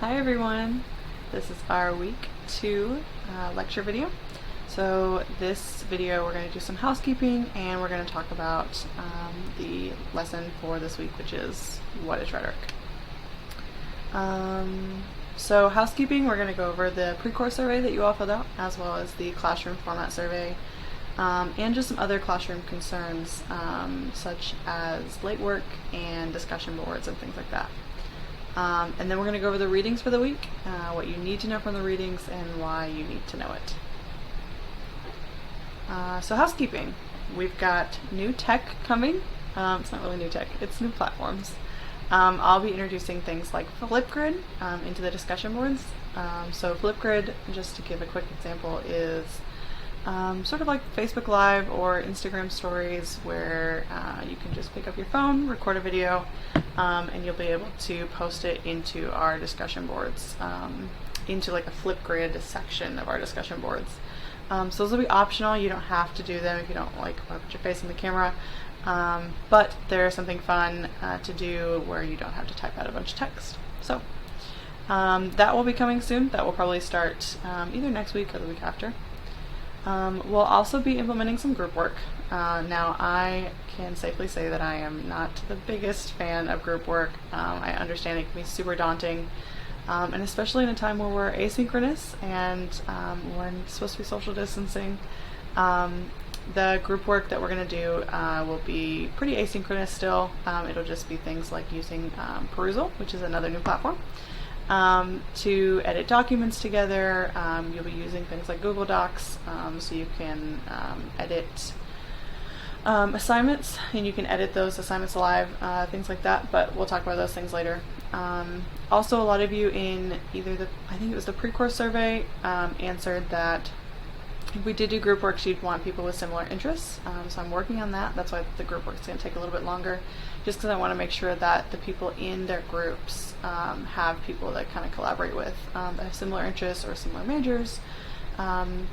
Hi everyone, this is our week 2 lecture video. So this video we're going to do some housekeeping and we're going to talk about the lesson for this week, which is what is rhetoric. So housekeeping, we're going to go over the pre-course survey that you all filled out, as well as the classroom format survey, and just some other classroom concerns such as late work and discussion boards and things like that. And then we're going to go over the readings for the week, what you need to know from the readings, and why you need to know it. So housekeeping. We've got new tech coming. It's not really new tech, it's new platforms. I'll be introducing things like Flipgrid into the discussion boards. So Flipgrid, just to give a quick example, is sort of like Facebook Live or Instagram Stories, where you can just pick up your phone, record a video, and you'll be able to post it into our discussion boards, into like a Flipgrid section of our discussion boards. So those will be optional. You don't have to do them if you don't like want to put your face in the camera, but there's something fun to do where you don't have to type out a bunch of text. So that will be coming soon. That will probably start either next week or the week after. We'll also be implementing some group work. Now I can safely say that I am not the biggest fan of group work. I understand it can be super daunting, and especially in a time where we're asynchronous and we're supposed to be social distancing. The group work that we're going to do will be pretty asynchronous still. It'll just be things like using Perusal, which is another new platform, to edit documents together. You'll be using things like Google Docs, so you can edit assignments, and you can edit those assignments live, things like that, but we'll talk about those things later. Also, a lot of you in either I think it was the pre-course survey, answered that if we did do group work, you'd want people with similar interests, so I'm working on that. That's why the group work is going to take a little bit longer, just because I want to make sure that the people in their groups have people that kind of collaborate with, that have similar interests or similar majors,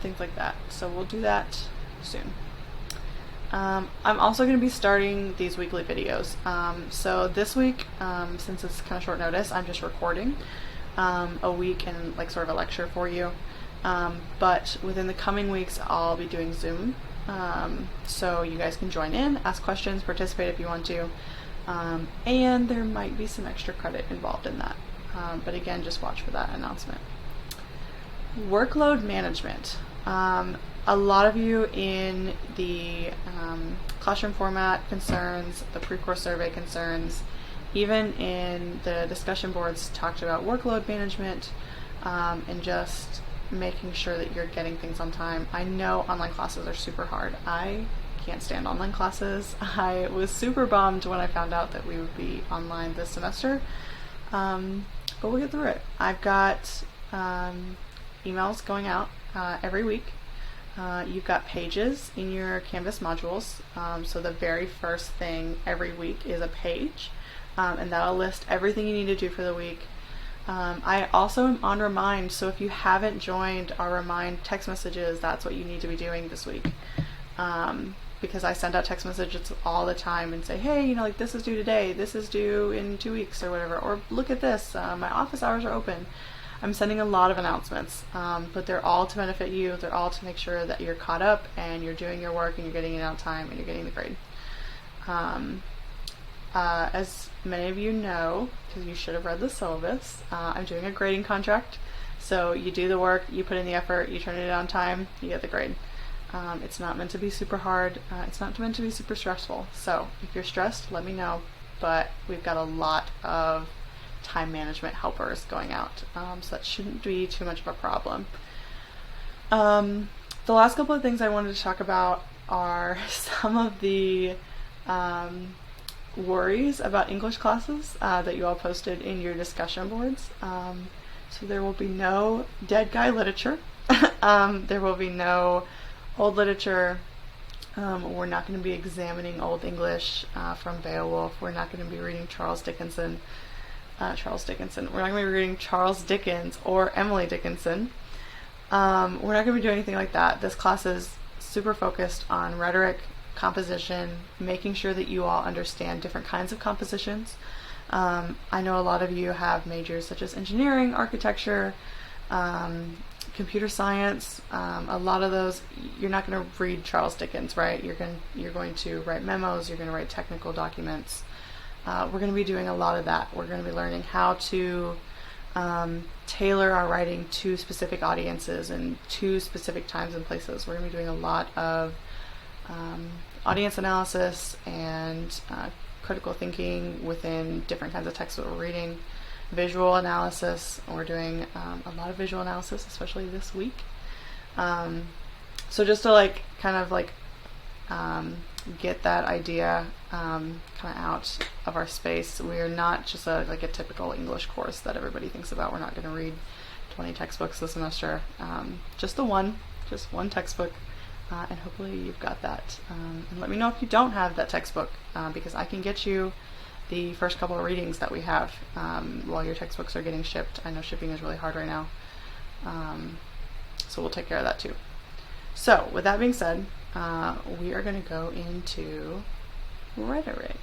things like that. So we'll do that soon. I'm also going to be starting these weekly videos. So this week, since it's kind of short notice, I'm just recording a week and like sort of a lecture for you. But within the coming weeks, I'll be doing Zoom. So you guys can join in, ask questions, participate if you want to. And there might be some extra credit involved in that. But again, just watch for that announcement. Workload management. A lot of you in the classroom format concerns, the pre-course survey concerns, even in the discussion boards talked about workload management, and just making sure that you're getting things on time. I know online classes are super hard. I can't stand online classes. I was super bummed when I found out that we would be online this semester, but we'll get through it. I've got emails going out every week. You've got pages in your Canvas modules, so the very first thing every week is a page, and that'll list everything you need to do for the week. I also am on Remind, so if you haven't joined our Remind text messages, that's what you need to be doing this week, because I send out text messages all the time and say, hey, you know, like this is due today, this is due in 2 weeks or whatever, or look at this, my office hours are open. I'm sending a lot of announcements, but they're all to benefit you. They're all to make sure that you're caught up and you're doing your work and you're getting it on time and you're getting the grade. As many of you know, because you should have read the syllabus, I'm doing a grading contract. So you do the work, you put in the effort, you turn it in on time, you get the grade. It's not meant to be super hard. It's not meant to be super stressful. So if you're stressed, let me know. But we've got a lot of time management helpers going out, so that shouldn't be too much of a problem. The last couple of things I wanted to talk about are some of the worries about English classes that you all posted in your discussion boards. So there will be no dead guy literature. There will be no old literature. We're not going to be examining Old English from Beowulf. We're not going to be reading Charles Dickinson. We're not going to be reading Charles Dickens or Emily Dickinson. We're not going to be doing anything like that. This class is super focused on rhetoric, composition, making sure that you all understand different kinds of compositions, I know a lot of you have majors such as engineering, architecture, computer science. A lot of those, you're not going to read Charles Dickens, right? You're going to write memos. You're going to write technical documents. We're going to be doing a lot of that. We're going to be learning how to tailor our writing to specific audiences and to specific times and places. We're going to be doing a lot of audience analysis and critical thinking within different kinds of texts that we're reading. Visual analysis. We're doing a lot of visual analysis, especially this week. So just to get that idea kind of out of our space. We are not just a typical English course that everybody thinks about. We're not going to read 20 textbooks this semester. Just one textbook, and hopefully you've got that. And let me know if you don't have that textbook, because I can get you the first couple of readings that we have while your textbooks are getting shipped. I know shipping is really hard right now, so we'll take care of that too. So with that being said, we are going to go into rhetoric.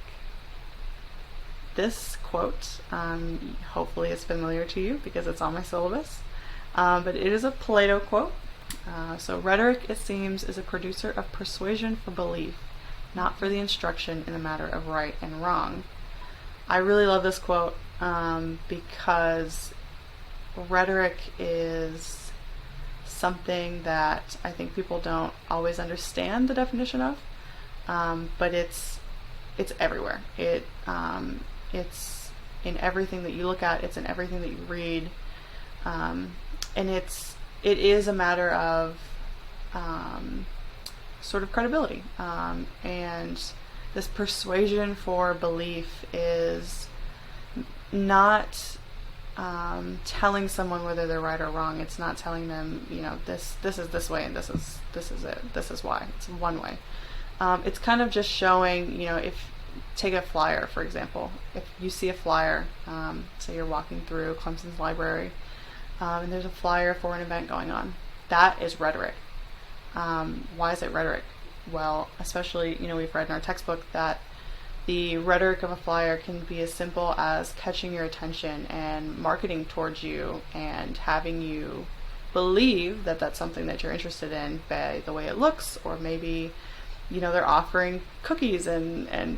This quote hopefully is familiar to you because it's on my syllabus, but it is a Plato quote. So rhetoric, it seems, is a producer of persuasion for belief, not for the instruction in the matter of right and wrong. I really love this quote because rhetoric is something that I think people don't always understand the definition of, but it's everywhere. It's in everything that you look at. It's in everything that you read, and it is a matter of sort of credibility, and this persuasion for belief is not telling someone whether they're right or wrong. It's not telling them, this is this way and this is it. This is why. It's one way. It's kind of just showing, if take a flyer, for example. If you see a flyer, say you're walking through Clemson's library, and there's a flyer for an event going on, that is rhetoric. Why is it rhetoric? Well, especially, we've read in our textbook that the rhetoric of a flyer can be as simple as catching your attention and marketing towards you and having you believe that that's something that you're interested in by the way it looks, or maybe, they're offering cookies and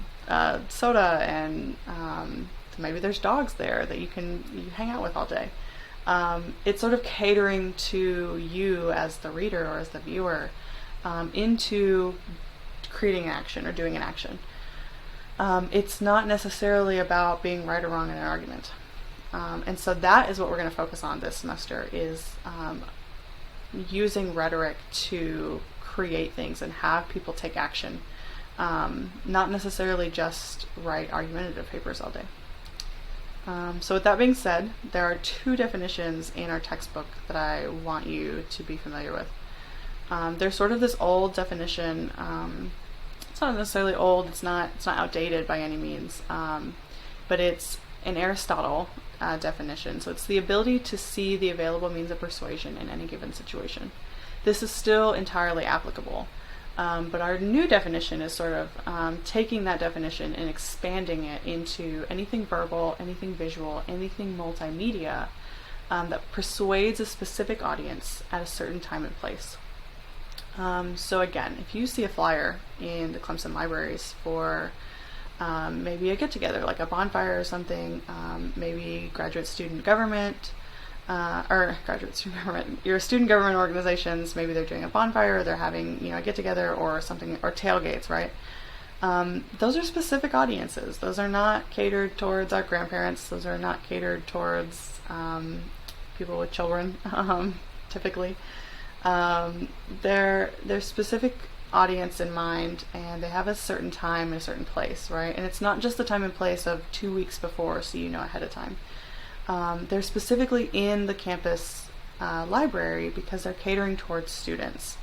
soda, and maybe there's dogs there that you hang out with all day. It's sort of catering to you as the reader or as the viewer into creating action or doing an action. It's not necessarily about being right or wrong in an argument. And so that is what we're going to focus on this semester, is using rhetoric to create things and have people take action. Not necessarily just write argumentative papers all day. So with that being said, there are two definitions in our textbook that I want you to be familiar with. There's sort of this old definition. It's not necessarily old. It's not outdated by any means. But it's an Aristotle definition. So it's the ability to see the available means of persuasion in any given situation. This is still entirely applicable. But our new definition is sort of taking that definition and expanding it into anything verbal, anything visual, anything multimedia that persuades a specific audience at a certain time and place. So again, if you see a flyer in the Clemson libraries for maybe a get-together, like a bonfire or something, maybe graduate student government, your student government organizations, maybe they're doing a bonfire, or they're having a get-together or something, or tailgates, right? Those are specific audiences. Those are not catered towards our grandparents. Those are not catered towards people with children, typically. They're specific audience in mind, and they have a certain time and a certain place, right? And it's not just the time and place of 2 weeks before, so ahead of time. They're specifically in the campus library because they're catering towards students.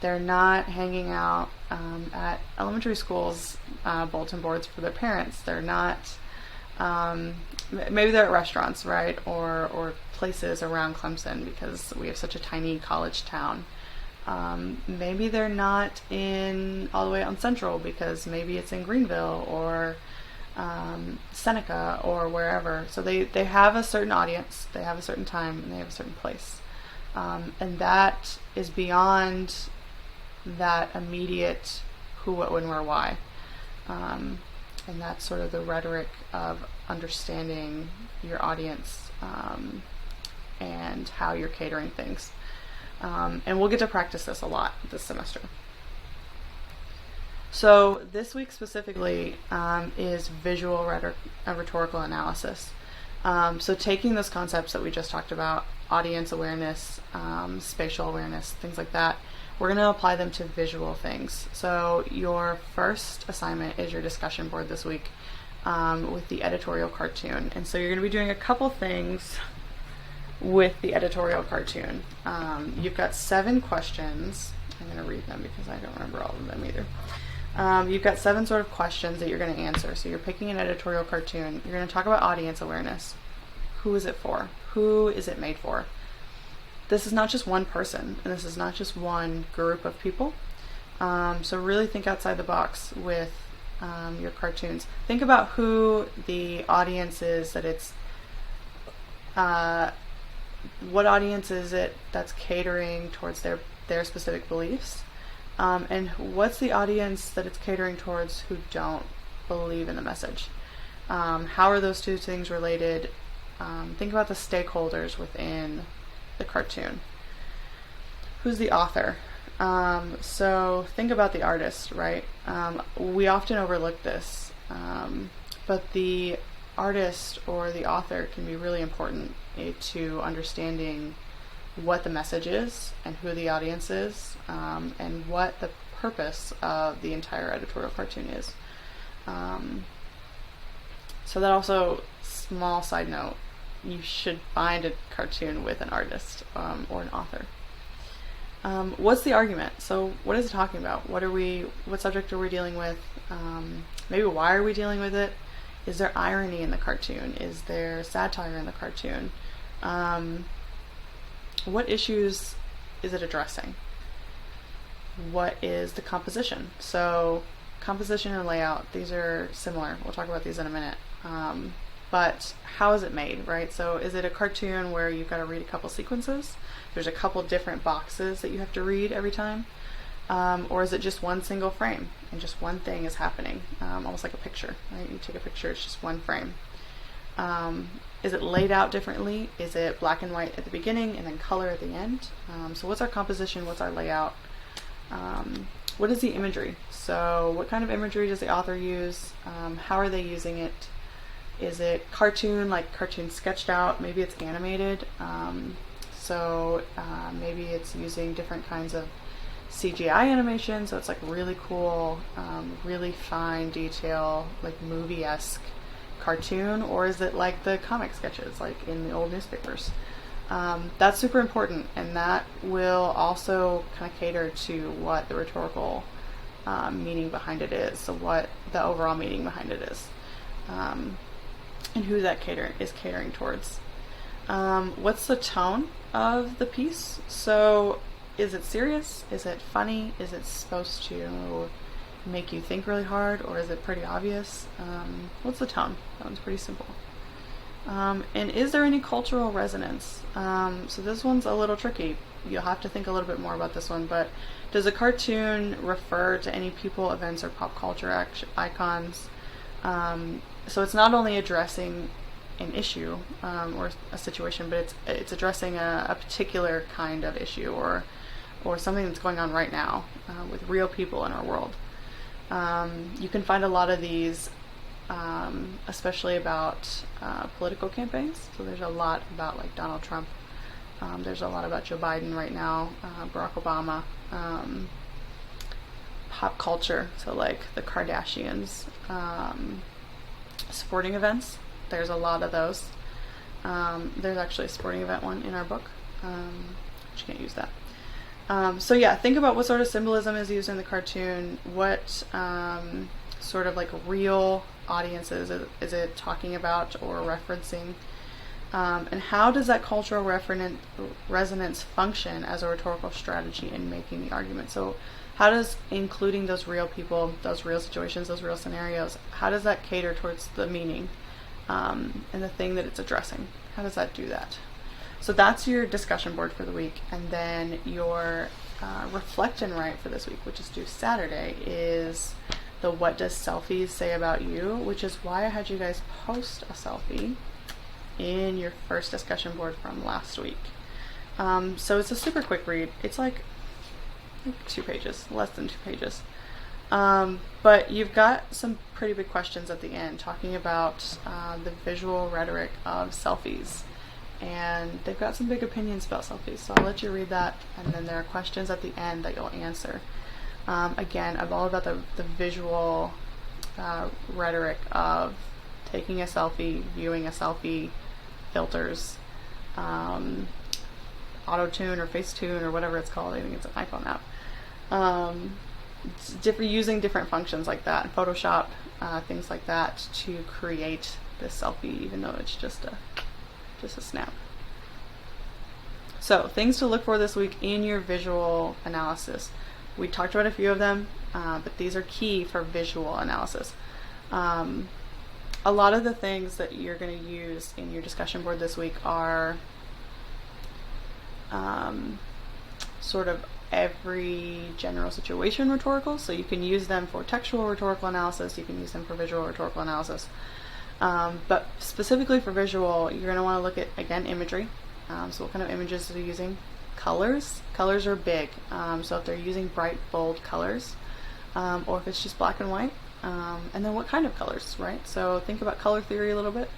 They're not hanging out at elementary schools' bulletin boards for their parents. They're not, maybe they're at restaurants, right? Or places around Clemson because we have such a tiny college town. Maybe they're not all the way out in Central because maybe it's in Greenville, or Seneca or wherever. So they have a certain audience, they have a certain time, and they have a certain place. And that is beyond that immediate who, what, when, where, why. And that's sort of the rhetoric of understanding your audience and how you're catering things. And we'll get to practice this a lot this semester. So this week specifically is visual rhetorical analysis. So taking those concepts that we just talked about, audience awareness, spatial awareness, things like that, we're going to apply them to visual things. So your first assignment is your discussion board this week with the editorial cartoon. And so you're going to be doing a couple things with the editorial cartoon. You've got 7 questions. I'm going to read them because I don't remember all of them either. You've got 7 sort of questions that you're going to answer. So you're picking an editorial cartoon. You're going to talk about audience awareness. Who is it for? Who is it made for? This is not just one person, and this is not just one group of people. So really think outside the box with your cartoons. Think about who the audience is that it's, what audience is it that's catering towards their specific beliefs? And what's the audience that it's catering towards who don't believe in the message? How are those two things related? Think about the stakeholders within the cartoon. Who's the author? So think about the artist, right? We often overlook this, but the artist or the author can be really important to understanding what the message is and who the audience is, and what the purpose of the entire editorial cartoon is. So that also, small side note, you should find a cartoon with an artist or an author. What's the argument? So what is it talking about? What subject are we dealing with? Maybe why are we dealing with it? Is there irony in the cartoon? Is there satire in the cartoon? What issues is it addressing? What is the composition? So composition and layout, these are similar. We'll talk about these in a minute. But how is it made, right? So is it a cartoon where you've got to read a couple sequences? There's a couple different boxes that you have to read every time? Or is it just one single frame and just one thing is happening? Almost like a picture, right? You take a picture, it's just one frame. Is it laid out differently? Is it black and white at the beginning and then color at the end? So what's our composition? What's our layout? What is the imagery? So what kind of imagery does the author use? How are they using it? Is it cartoon, like cartoon sketched out? Maybe it's animated. Maybe it's using different kinds of CGI animation, so it's like really cool, really fine detail, like movie-esque cartoon, or is it like the comic sketches, like in the old newspapers? That's super important, and that will also kind of cater to what the rhetorical meaning behind it is, so what the overall meaning behind it is, and who that is catering towards. What's the tone of the piece? So is it serious? Is it funny? Is it supposed to make you think really hard, or is it pretty obvious? What's the tone? That one's pretty simple. And is there any cultural resonance? So this one's a little tricky. You'll have to think a little bit more about this one, but does a cartoon refer to any people, events, or pop culture icons? So it's not only addressing an issue or a situation, but it's addressing a particular kind of issue or something that's going on right now with real people in our world. You can find a lot of these, especially about political campaigns. So there's a lot about like Donald Trump. There's a lot about Joe Biden right now, Barack Obama, pop culture. So like the Kardashians, sporting events. There's a lot of those. There's actually a sporting event one in our book. But you can't use that. So yeah, think about what sort of symbolism is used in the cartoon. What sort of like real audiences is it talking about or referencing? And how does that cultural resonance function as a rhetorical strategy in making the argument? So how does including those real people, those real situations, those real scenarios, how does that cater towards the meaning and the thing that it's addressing? How does that do that? So that's your discussion board for the week. And then your reflect and write for this week, which is due Saturday, is the what does selfies say about you, which is why I had you guys post a selfie in your first discussion board from last week. So it's a super quick read. It's like 2 pages, less than 2 pages. But you've got some pretty big questions at the end talking about the visual rhetoric of selfies. And they've got some big opinions about selfies, so I'll let you read that, and then there are questions at the end that you'll answer. Again, I'm all about the visual rhetoric of taking a selfie, viewing a selfie, filters, auto-tune or face-tune or whatever it's called. I think it's an iPhone app. Using different functions like that, in Photoshop, things like that, to create this selfie, even though it's just a snap. So things to look for this week in your visual analysis. We talked about a few of them, but these are key for visual analysis. A lot of the things that you're going to use in your discussion board this week are sort of every general situation rhetorical. So you can use them for textual rhetorical analysis, you can use them for visual rhetorical analysis. But specifically for visual, you're going to want to look at, again, imagery. So what kind of images are they using? Colors. Colors are big. So if they're using bright, bold colors, or if it's just black and white, and then what kind of colors, right? So think about color theory a little bit.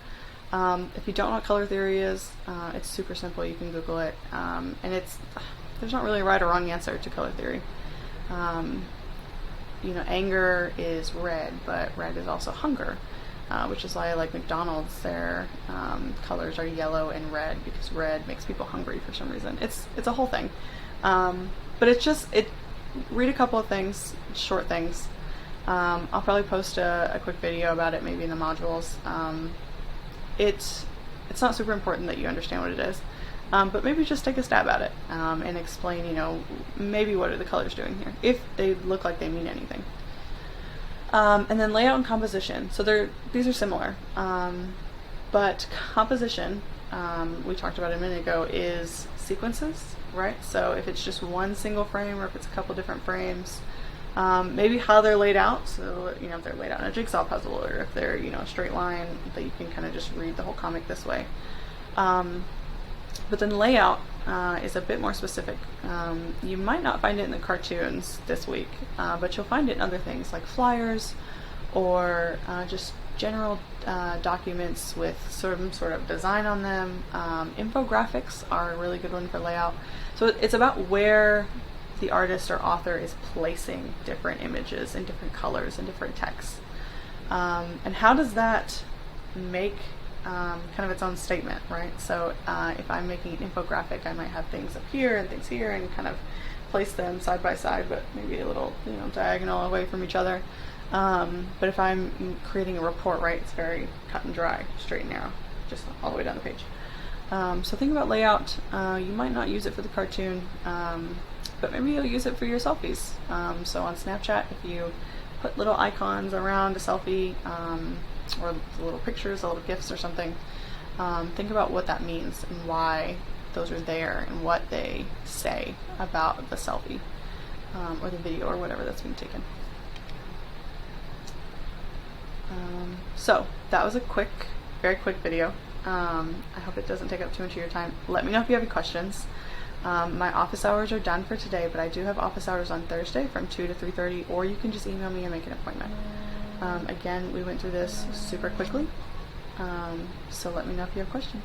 If you don't know what color theory is, it's super simple. You can Google it. And there's not really a right or wrong answer to color theory. Anger is red, but red is also hunger. Which is why I like McDonald's. Their colors are yellow and red, because red makes people hungry for some reason. It's a whole thing. But read a couple of things, short things. I'll probably post a quick video about it, maybe in the modules. It's not super important that you understand what it is, but maybe just take a stab at it and explain, maybe what are the colors doing here, if they look like they mean anything. And then layout and composition. So these are similar, but composition, we talked about a minute ago, is sequences, right? So if it's just one single frame, or if it's a couple different frames, maybe how they're laid out. So if they're laid out in a jigsaw puzzle, or if they're a straight line, that you can kind of just read the whole comic this way. But then layout is a bit more specific. You might not find it in the cartoons this week, but you'll find it in other things like flyers, or just general documents with some sort of design on them. Infographics are a really good one for layout. So it's about where the artist or author is placing different images in different colors and different texts. And how does that make kind of its own statement, right? So if I'm making an infographic, I might have things up here and things here, and kind of place them side by side, but maybe a little diagonal away from each other. But if I'm creating a report, right, it's very cut and dry, straight and narrow, just all the way down the page. So think about layout. You might not use it for the cartoon, but maybe you'll use it for your selfies. So on Snapchat, if you put little icons around a selfie, or little pictures, little GIFs or something, think about what that means and why those are there and what they say about the selfie, or the video, or whatever that's being taken. So that was a very quick video. I hope it doesn't take up too much of your time. Let me know if you have any questions. My office hours are done for today, but I do have office hours on Thursday from 2 to 3:30, or you can just email me and make an appointment. Again, we went through this super quickly, so let me know if you have questions.